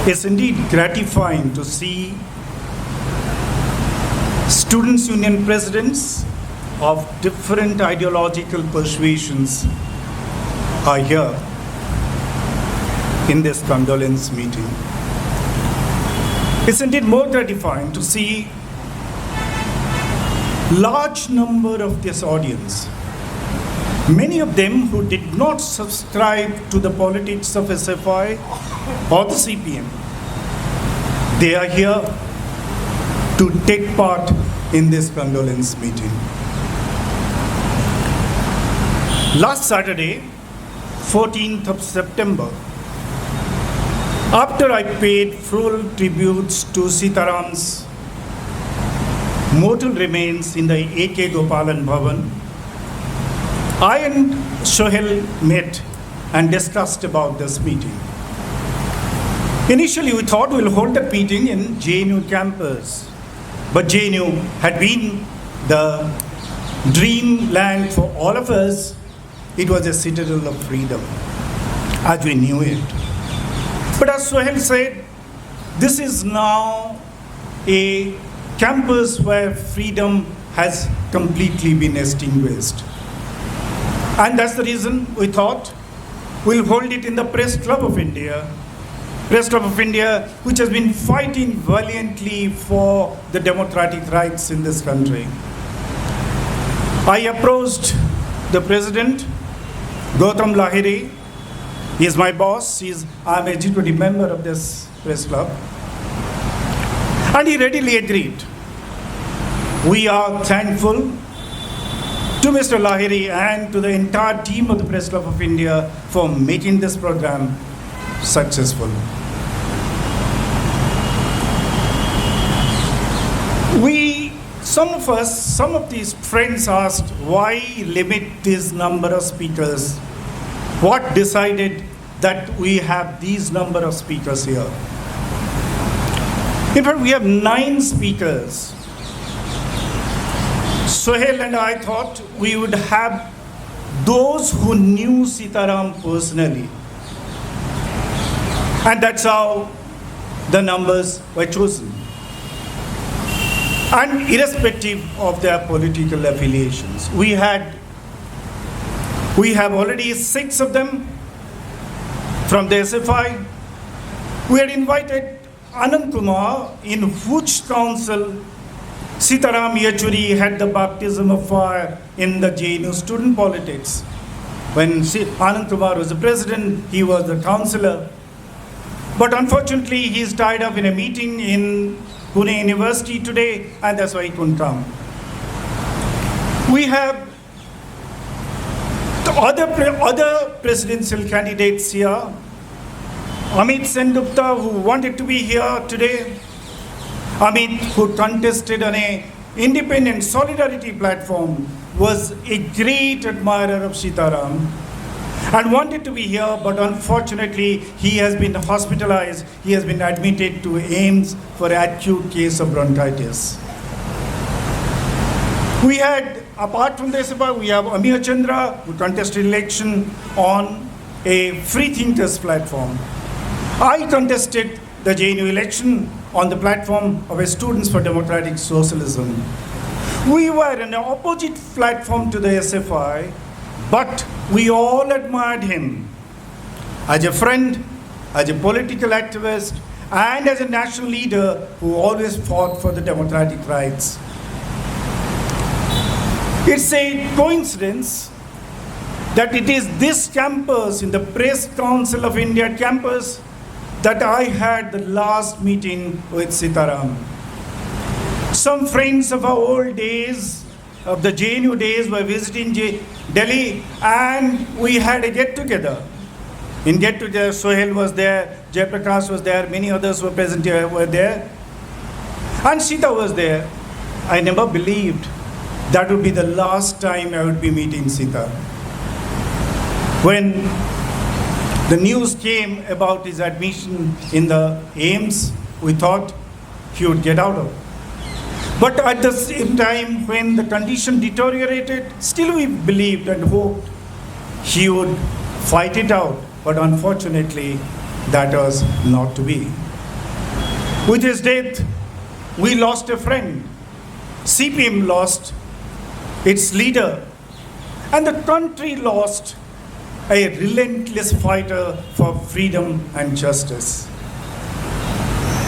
It's indeed gratifying to see students' union presidents of different ideological persuasions are here in this condolence meeting. It's indeed more gratifying to see large number of this audience, many of them who did not subscribe to the politics of SFI or the CPM. They are here to take part in this condolence meeting. Last Saturday, 14th of September, after I paid full tributes to Sitaram's mortal remains in the A.K. Gopalan Bhavan, I and Sohail met and discussed about this meeting. Initially, we thought we'll hold the meeting in JNU campus, but JNU had been the dreamland for all of us. It was a citadel of freedom, as we knew it. But as Sohail said, this is now a campus where freedom has completely been extinguished. And that's the reason we thought we'll hold it in the Press Club of India. Press Club of India, which has been fighting valiantly for the democratic rights in this country. I approached the president, Gautam Lahiri. He is my boss. I'm a G20 member of this press club. And he readily agreed. We are thankful to Mr. Lahiri and to the entire team of the Press Club of India for making this program successful. Some of these friends asked, why limit this number of speakers? What decided that we have these number of speakers here? In fact, we have 9 speakers. Sohail and I thought we would have those who knew Sitaram personally. And that's how the numbers were chosen. And irrespective of their political affiliations, we have already 6 of them from the SFI. We had invited Anand Kumar, in whose council Sitaram Yechuri had the baptism of fire in the JNU student politics. When Anand Kumar was the president, he was the councillor. But unfortunately, he's tied up in a meeting in Pune University today, and that's why he couldn't come. We have the other presidential candidates here. Amit Sengupta, who wanted to be here today. Amit, who contested on an independent solidarity platform, was a great admirer of Sitaram and wanted to be here, but unfortunately he has been hospitalized. He has been admitted to AIIMS for an acute case of bronchitis. We had, apart from the SFI, we have Amir Chandra, who contested election on a free thinkers platform. I contested the JNU election on the platform of a Students for Democratic Socialism. We were an opposite platform to the SFI, but we all admired him as a friend, as a political activist, and as a national leader who always fought for the democratic rights. It's a coincidence that it is this campus, in the Press Council of India campus, that I had the last meeting with Sitaram. Some friends of our old days, of the JNU days, were visiting Delhi, and we had a get-together. In get-together, Sohail was there, Jayaprakash was there, many others were present here, were there. And Sita was there. I never believed that would be the last time I would be meeting Sita. When the news came about his admission in the AIIMS, we thought he would get out of it. But at the same time, when the condition deteriorated, still we believed and hoped he would fight it out. But unfortunately, that was not to be. With his death, we lost a friend. CPM lost its leader, and the country lost a relentless fighter for freedom and justice.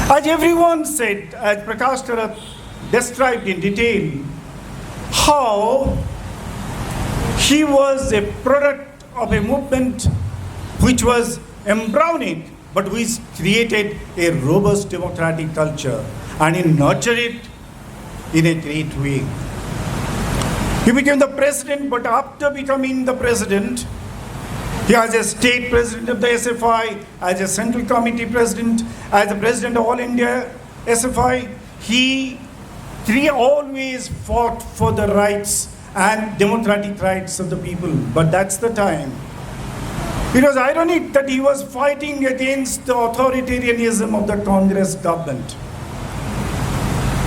As everyone said, as Prakash Karath described in detail, how he was a product of a movement which was embryonic, but which created a robust democratic culture, and he nurtured it in a great way. He became the president, but after becoming the president, he as a state president of the SFI, as a central committee president, as the president of All India SFI, he always fought for the rights and democratic rights of the people. But that's the time. It was ironic that he was fighting against the authoritarianism of the Congress government.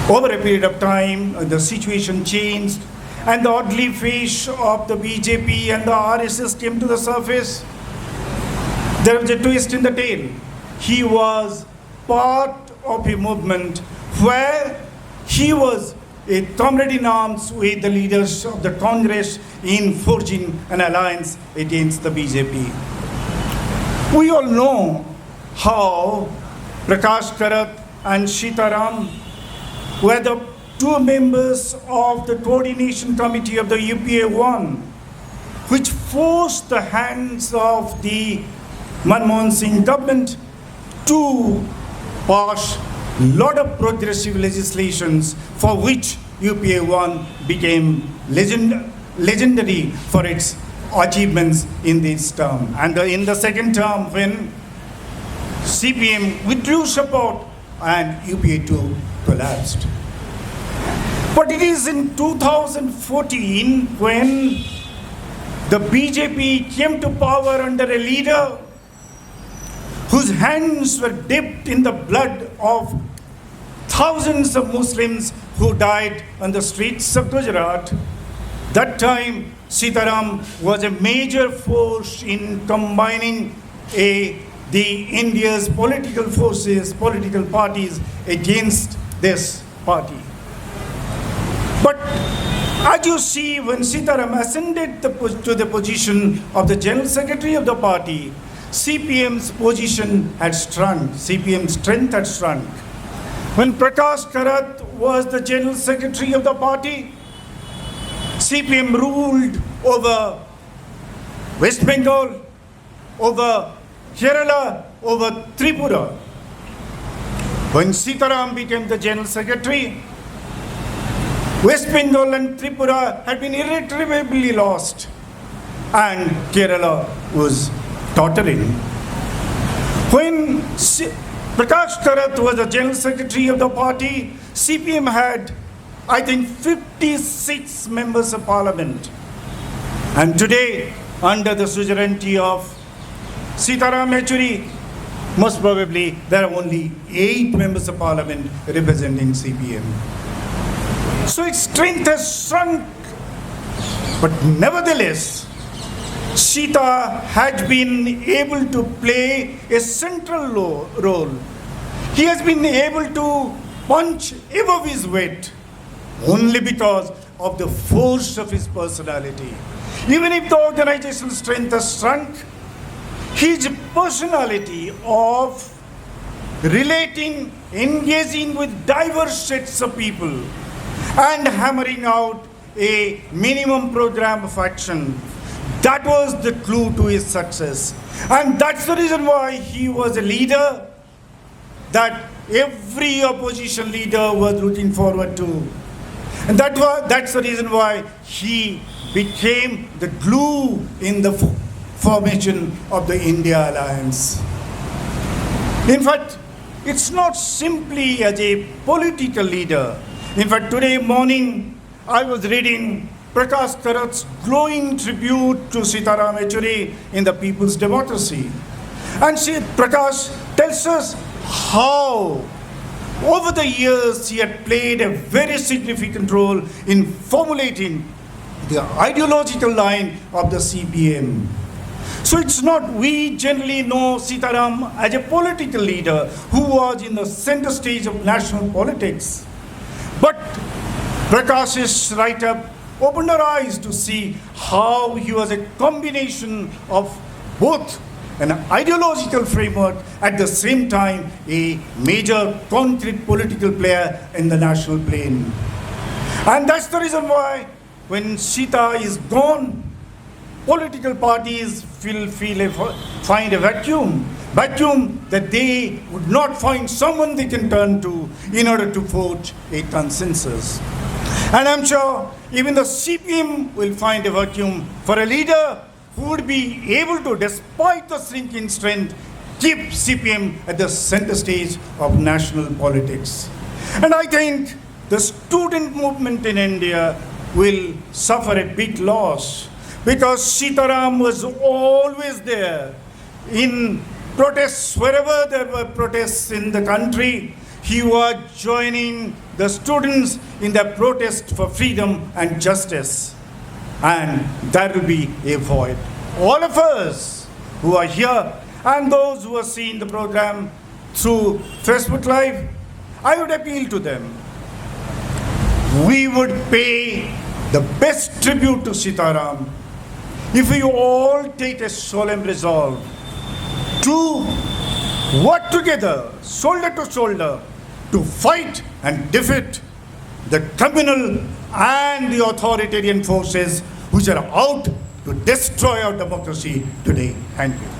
Over a period of time, the situation changed, and the ugly face of the BJP and the RSS came to the surface. There was a twist in the tale. He was part of a movement where he was a comrade in arms with the leaders of the Congress in forging an alliance against the BJP. We all know how Prakash Karath and Sitaram were the two members of the coordination committee of the UPA-1, which forced the hands of the Manmohan Singh government to pass a lot of progressive legislations for which UPA-1 became legendary for its achievements in this term. And in the second term, when CPM withdrew support and UPA-2 collapsed. But it is in 2014 when the BJP came to power under a leader whose hands were dipped in the blood of thousands of Muslims who died on the streets of Gujarat. That time, Sitaram was a major force in combining the India's political forces, political parties against this party. But as you see, when Sitaram ascended to the position of the General Secretary of the party, CPM's position had shrunk, CPM's strength had shrunk. When Prakash Karath was the General Secretary of the party, CPM ruled over West Bengal, over Kerala, over Tripura. When Sitaram became the General Secretary, West Bengal and Tripura had been irretrievably lost, and Kerala was tottering. When Prakash Karath was the General Secretary of the party, CPM had, I think, 56 members of parliament. And today, under the suzerainty of Sitaram Yechury, most probably there are only 8 members of parliament representing CPM. So its strength has shrunk. But nevertheless, Sita has been able to play a central role. He has been able to punch above his weight only because of the force of his personality. Even if the organizational strength has shrunk, his personality of relating, engaging with diverse sets of people and hammering out a minimum program of action, that was the clue to his success. And that's the reason why he was a leader that every opposition leader was looking forward to. And that's the reason why he became the glue in the formation of the India Alliance. In fact, it's not simply as a political leader. In fact, today morning, I was reading Prakash Karath's glowing tribute to Sitaram Yechury in the People's Democracy. And Prakash tells us how, over the years, he had played a very significant role in formulating the ideological line of the CPM. So it's not, we generally know Sitaram as a political leader who was in the center stage of national politics. But Prakash's write-up opened our eyes to see how he was a combination of both an ideological framework, at the same time a major concrete political player in the national plane. And that's the reason why when Sita is gone, political parties find a vacuum that they would not find someone they can turn to in order to forge a consensus. And I'm sure even the CPM will find a vacuum for a leader who would be able to, despite the shrinking strength, keep CPM at the center stage of national politics. And I think the student movement in India will suffer a big loss, because Sitaram was always there in protests. Wherever there were protests in the country, he was joining the students in their protest for freedom and justice. And there will be a void. All of us who are here and those who are seeing the program through Facebook Live, I would appeal to them. We would pay the best tribute to Sitaram if we all take a solemn resolve to work together, shoulder to shoulder, to fight and defeat the communal and the authoritarian forces which are out to destroy our democracy today. Thank you.